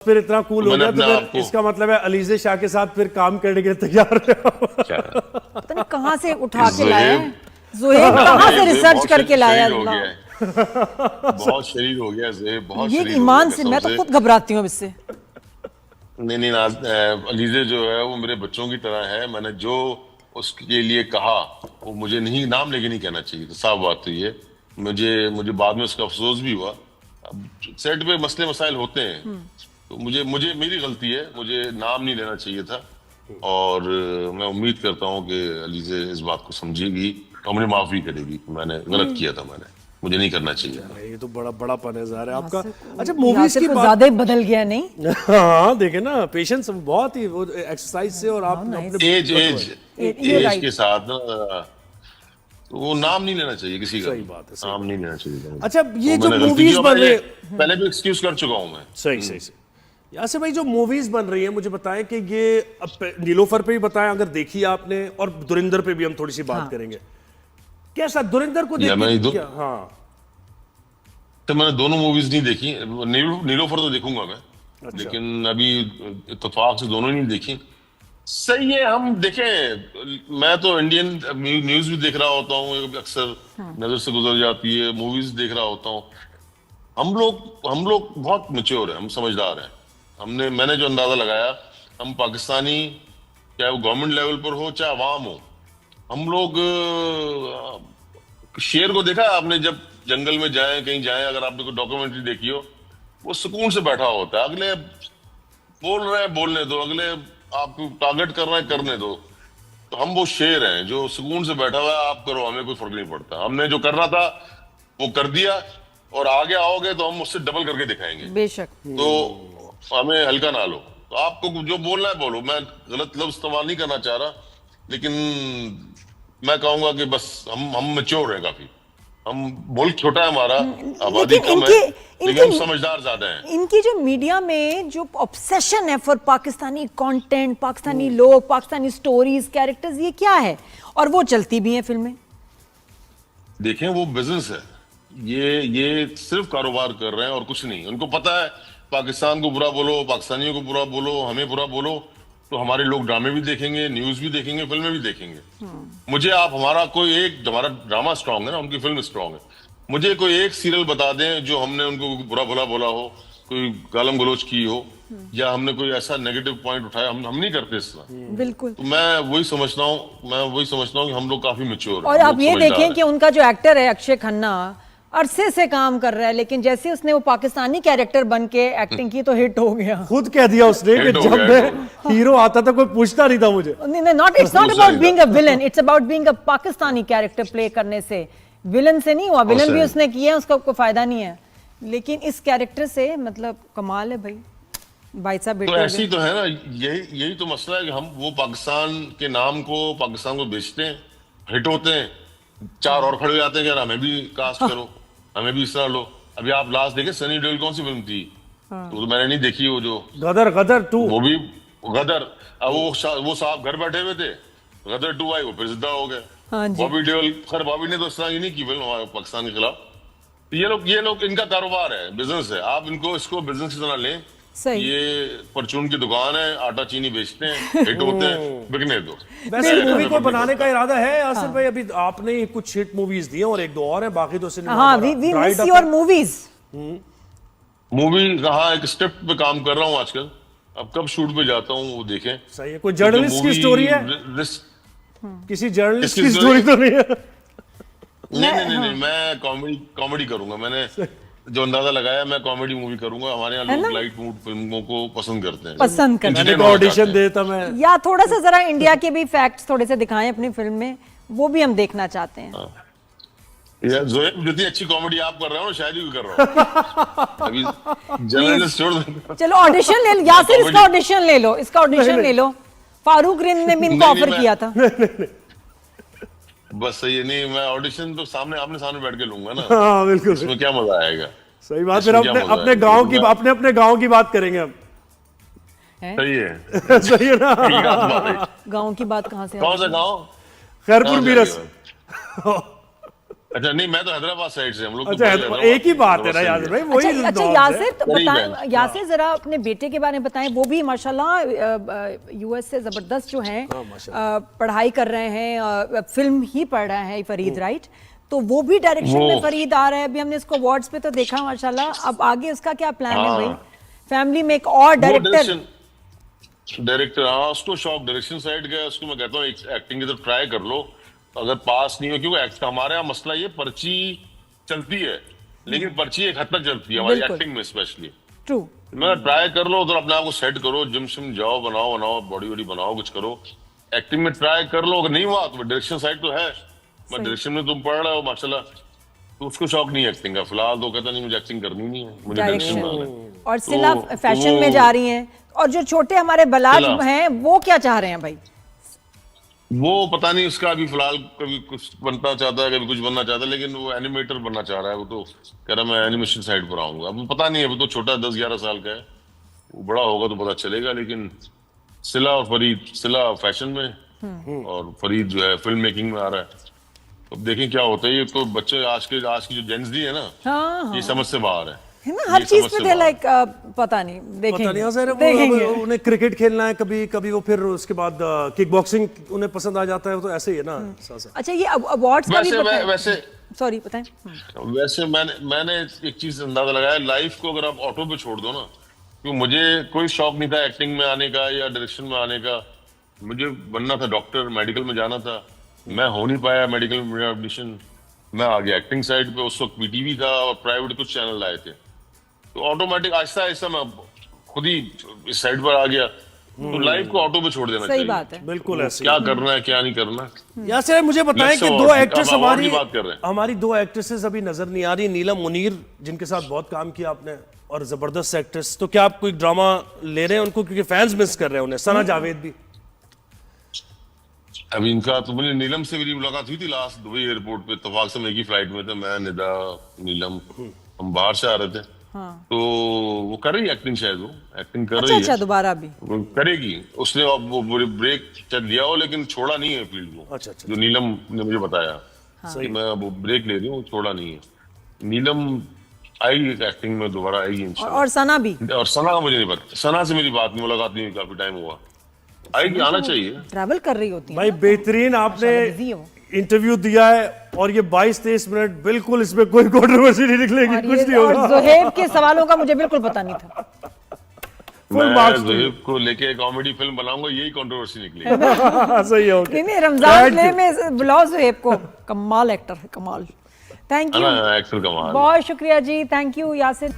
फिर इतना कूल हो गया तो फिर इसका मतलब है अलीज़े शाह के साथ फिर काम करने के लिए तैयार पता नहीं कहाँ से उठा के लाया है ज़ोहेब, कहाँ से रिसर्च करके लाया बहुत शरीर हो गया ज़ोहेब, बहुत ये ईमान से मैं तो खुद घबराती हूँ इससे। नहीं अलीज़े जो है वो मेरे बच्चों की तरह है। मैंने जो उसके लिए कहा वो मुझे नहीं नाम लेके नहीं कहना चाहिए, तो साफ बात तो ये मुझे बाद में उसका अफसोस भी हुआ। अब सेट पे मसले मसाइल होते हैं तो मुझे मेरी गलती है, मुझे नाम नहीं लेना चाहिए था। और मैं उम्मीद करता हूँ कि अलीज़े इस बात को समझेगी और मुझे माफ भी करेगी कि मैंने गलत किया था, मुझे नहीं करना चाहिए। ये तो बड़ा पनेज़ार है आपका। अच्छा, मूवीज की बात ज्यादा ही बदल गया नहीं? हाँ देखे ना, पेशेंस बहुत ही वो एक्सरसाइज से और आप एज के साथ तो वो नाम नहीं लेना चाहिए किसी का। सही बात है, नाम नहीं लेना चाहिए। अच्छा, ये जो मूवीज बन रही है, पहले भी एक्सक्यूज कर चुका हूँ मैं। सही यासिर भाई, जो मूवीज बन रही है मुझे बताएं कि ये नीलोफर पे भी बताएं अगर देखी आपने, और धुरंधर पे भी हम थोड़ी सी बात करेंगे। कैसा धुरंधर को देखी क्या? हाँ तो मैंने दोनों मूवीज नहीं देखी। नीलोफर तो देखूंगा मैं। अच्छा। लेकिन अभी इत्तेफाक से दोनों नहीं देखी। सही है, हम देखें। मैं तो इंडियन न्यूज भी देख रहा होता हूँ, अक्सर नजर से गुजर जाती है। मूवीज देख रहा होता हूँ। हम लोग बहुत मैच्योर हैं, हम समझदार हैं। मैंने जो अंदाजा लगाया, हम पाकिस्तानी, चाहे वो गवर्नमेंट लेवल पर हो चाहे अवाम हो, हम लोग शेर को देखा आपने, जब जंगल में जाए कहीं जाए, अगर आपने कोई डॉक्यूमेंट्री देखी हो, वो सुकून से बैठा होता है। अगले बोल रहे हैं बोलने दो, अगले आपको टारगेट कर रहे हैं करने दो। तो हम वो शेर हैं जो सुकून से बैठा हुआ है, आप करो, हमें कोई फर्क नहीं पड़ता। हमने जो करना था वो कर दिया, और आगे आओगे तो हम उससे डबल करके दिखाएंगे बेशक। तो हमें हल्का ना लो। तो आपको जो बोलना है बोलो। मैं गलत लफ्ज इस्तेमाल नहीं करना चाह रहा, लेकिन मैं कहूंगा कि बस हम मैच्योर हैं काफी। हम मुल्क छोटा है हमारा, आबादी कम है, लेकिन हम समझदार ज्यादा हैं। इनकी जो मीडिया में जो ऑब्सेशन है फॉर पाकिस्तानी कंटेंट, पाकिस्तानी लोग, पाकिस्तानी स्टोरीज, कैरेक्टर्स, ये क्या है? और वो चलती भी हैं फिल्में। देखें, वो बिजनेस है। ये सिर्फ कारोबार कर रहे हैं और कुछ नहीं। उनको पता है पाकिस्तान को बुरा बोलो, पाकिस्तानियों को बुरा बोलो, हमें बुरा बोलो, तो हमारे लोग ड्रामे भी देखेंगे, न्यूज भी देखेंगे, फिल्में भी देखेंगे। मुझे आप हमारा ड्रामा स्ट्रांग है ना, उनकी फिल्म स्ट्रांग है। मुझे कोई एक सीरियल बता दें जो हमने उनको बुरा भला बोला हो, कोई गालम गलोच की हो, या हमने कोई ऐसा नेगेटिव पॉइंट उठाया, हम नहीं करते इस तरह। बिल्कुल। तो मैं वही समझता हूँ कि हम लोग काफी मैच्योर हैं। और आप ये देखें कि उनका जो एक्टर है अक्षय खन्ना, अरसे से काम कर रहा है, लेकिन जैसे उसने वो पाकिस्तानी कैरेक्टर बन के एक्टिंग की तो हिट हो गया। खुद कह दिया उसने कि जब मैं हीरो आता था कोई पूछता नहीं था मुझे। It's not about being a villain, it's about being a Pakistani character play करने से। विलन से नहीं हुआ, विलन भी उसने किया है, उसका कोई फायदा नहीं है, लेकिन इस कैरेक्टर से मतलब कमाल है भाई साहब। तो ऐसी तो है ना, यही तो मसला है कि हम वो पाकिस्तान के नाम को, पाकिस्तान को बेचते हैं, हिट होते हैं, चार और खड़े हो जाते हैं कि हमें भी कास्ट करो, हमें भी इस तरह लो। अभी आप लास्ट देखे सनी देओल, कौन सी फिल्म थी? तो मैंने नहीं देखी, वो जो गदर 2, वो भी गदर। अब वो साहब घर बैठे हुए थे, गदर 2 आई, वो फिर जिद्दा हो गए। बॉबी देओल, खैर बॉबी ने तो इस तरह की नहीं की फिल्म हमारे पाकिस्तान के खिलाफ। ये लोग इनका कारोबार है, बिजनेस है। आप इसको बिजनेस की तरह लें। ये परचून की दुकान है, आटा चीनी बेचते हैं, हिट होते हैं, बिकने दो। वैसे मूवी को बनाने का इरादा है यासिर भाई? अभी आपने कुछ हिट मूवीज दी हैं और एक दो और हैं, बाकी तो सिनेमा। हाँ, we miss your movies. Movie कहाँ, एक स्क्रिप्ट पे काम कर रहा हूँ आजकल। अब कब शूट पे जाता हूँ वो देखें। सही है। कोई जर्नलिस्ट की स्टोरी है? किसी जर्नलिस्ट की स्टोरी तो नहीं है? नहीं, मैं कॉमेडी करूंगा। मैंने जो अंदाजा लगाया, मैं कॉमेडी मूवी करूंगा। हमारे यहाँ लोग लाइट मूड फिल्मों को पसंद करते हैं। ऑडिशन देता मैं, या थोड़ा सा जरा इंडिया के भी फैक्ट्स थोड़े से दिखाएं अपनी फिल्म में, वो भी हम देखना चाहते हैं। यार ज़ोहेब, जितनी अच्छी कॉमेडी आप कर रहे हो, शायद ही कर रहा हूँ। अभी जर्नलिस्ट छोड़ दो। चलो ऑडिशन ले लो यासिर, इसका ऑडिशन ले लो, इसका ऑडिशन ले लो। फारूक रिंद ने भी इनको ऑफर किया था। बस सही है। नहीं, मैं ऑडिशन तो आमने सामने बैठ के लूंगा ना। हाँ बिल्कुल, इसमें क्या मजा आएगा? सही बात। फिर अपने गांव की बात करेंगे हम। सही है। सही है ना? गांव की बात कहाँ से? कौन सा गांव? खैरपुर मीरस। अच्छा नहीं, मैं तो हैदराबाद साइड से, हम लोग तो अच्छा पहले हैदराबाद एक ही बात है ना साइड यासिर भाई, अच्छा वही अच्छा नॉर्म्स है। यासिर तो करीब बताएं, है। यासिर जरा अपने बेटे के बारे में बताएं। वो भी माशाल्लाह यूएस से जबरदस्त जो हैं पढ़ाई कर रहे हैं, फिल्म ही पढ़ रहा है फरीद, राइट? तो वो भी डायरेक्शन में फरीद आ रहा है। अभी हमने इसको अवार्ड्स पे तो देखा माशाल्लाह। अब आगे उसका क्या प्लान है भाई? फैमिली में एक और डायरेक्टर, डायरेक्टर, हाँ उसको शौक डायरेक्शन साइड का है। उसको मैं कहता हूँ एक्टिंग की तरफ ट्राई कर लो, अगर पास नहीं हो, क्योंकि हमारे यहाँ मसला ये पर्ची चलती है, लेकिन पर्ची एक हद तक चलती है हमारी बिल्कुल। एक्टिंग में स्पेशली। ट्रू। मैं ट्राई कर लो, उधर अपने आप को सेट करो, जिम शिम जाओ, बनाओ बॉडी वॉडी बनाओ, कुछ करो, एक्टिंग में ट्राई कर लो। अगर नहीं हुआ तो डायरेक्शन साइड तो है, मैं डायरेक्शन में तुम पढ़ रहे हो माशाल्लाह, तो उसको शौक नहीं है एक्टिंग का फिलहाल, तो कहता नहीं मुझे एक्टिंग करनी नहीं है, मुझे डायरेक्शन में आना है। और सिला तो फैशन वो- में जा रही हैं। और जो छोटे हमारे बलाज सिला। हैं वो क्या चाह रहे हैं भाई? वो पता नहीं, उसका अभी फिलहाल कभी कुछ बनना चाहता है, कभी कुछ बनना चाहता है, लेकिन वो एनिमेटर बनना चाह रहा है। वो तो कह रहा है मैं एनिमेशन साइड पर आऊंगा। अब पता नहीं है, वो तो छोटा 10-11 साल का है, वो बड़ा होगा तो पता चलेगा। लेकिन सिला और फरीद, सिला फैशन में और फरीद जो है फिल्म मेकिंग में आ रहा है। अब देखें क्या होता है। ये तो बच्चे आज की जो जेंजी है ना, हाँ ये समझ से बाहर है हर ये चीज समझ पे से थे बाहर। लाइक पता नहीं, पता नहीं देखेंगे सर, देखेंगे। उन्हें क्रिकेट खेलना है, कभी कभी वो फिर उसके बाद किक बॉक्सिंग उन्हें पसंद आ जाता है, तो ऐसे ही है ना। अच्छा ये अवार्ड्स का भी वैसे वैसे सॉरी बताएं। वैसे मैंने एक चीज अंदाजा लगाया, लाइफ को अगर आप ऑटो पे छोड़ दो ना, क्योंकि मुझे कोई शौक नहीं था एक्टिंग में आने का या डायरेक्शन में आने का। मुझे बनना था डॉक्टर, मेडिकल में जाना था, मैं हो नहीं पाया मेडिकल में एडमिशन, मैं आ गया एक्टिंग साइड पे। उस वक्त पीटीवी था और प्राइवेट कुछ चैनल आए थे, तो ऑटोमेटिक आहिस्ता आहिस्ता मैं खुद ही इस साइड पर आ गया। तो लाइफ को ऑटो पे छोड़ देना सही चाहिए। बात है। बिल्कुल ऐसे क्या करना है क्या नहीं करना। यासिर मुझे बताएं Let's कि go, दो अब एक्ट्रेस award हमारी की बात कर रहे हैं। हमारी दो एक्ट्रेसेस अभी नजर नहीं आ रही, नीलम मुनीर जिनके साथ बहुत काम किया आपने और जबरदस्त एक्ट्रेस, तो क्या आप कोई ड्रामा ले रहे हैं उनको, क्योंकि फैंस मिस कर रहे हैं उन्हें? सना जावेद भी अभी इनका तो मुझे नीलम से मेरी मुलाकात हुई थी लास्ट दुबई एयरपोर्ट पे, इत्तेफाक से हम एक ही फ्लाइट में थे, मैं, निदा, नीलम, हम बाहर से आ रहे थे। तो वो कर रही है एक्टिंग, शायद वो एक्टिंग कर अच्छा रही अच्छा है, दोबारा भी वो करेगी। उसने अब वो ब्रेक चल दिया हो, लेकिन छोड़ा नहीं है फील्ड को। अच्छा, अच्छा, जो नीलम ने मुझे बताया कि मैं अब ब्रेक ले रही हूँ, छोड़ा नहीं है। नीलम आएगी एक्टिंग में, दोबारा आएगी इंशाल्लाह। और सना भी। और सना का मुझे नहीं पता, सना से मेरी बात नहीं, मुलाकात नहीं हुई, काफी टाइम हुआ। आएगी, आना चाहिए। ट्रैवल कर रही होती है भाई ना, बेहतरीन आपने busy हो। इंटरव्यू दिया है, और ये 22-23 मिनट बिल्कुल इसमें कोई कंट्रोवर्सी नहीं निकलेगी, और कुछ ये नहीं और होगा। ज़ुहैब के सवालों का मुझे बिल्कुल पता नहीं था। Full marks मैं to you. ज़ुहैब को लेके कॉमेडी फिल्म बनाऊंगा, यही कंट्रोवर्सी निकलेगी। सही है, ओके। नहीं रमजान Thank you. में बुलाओ ज़ुहैब को, कमाल एक्टर है, कमाल। थैंक है यू, ना, एक्टर कमाल। बहुत शुक्रिया जी, थैंक यू यासिर।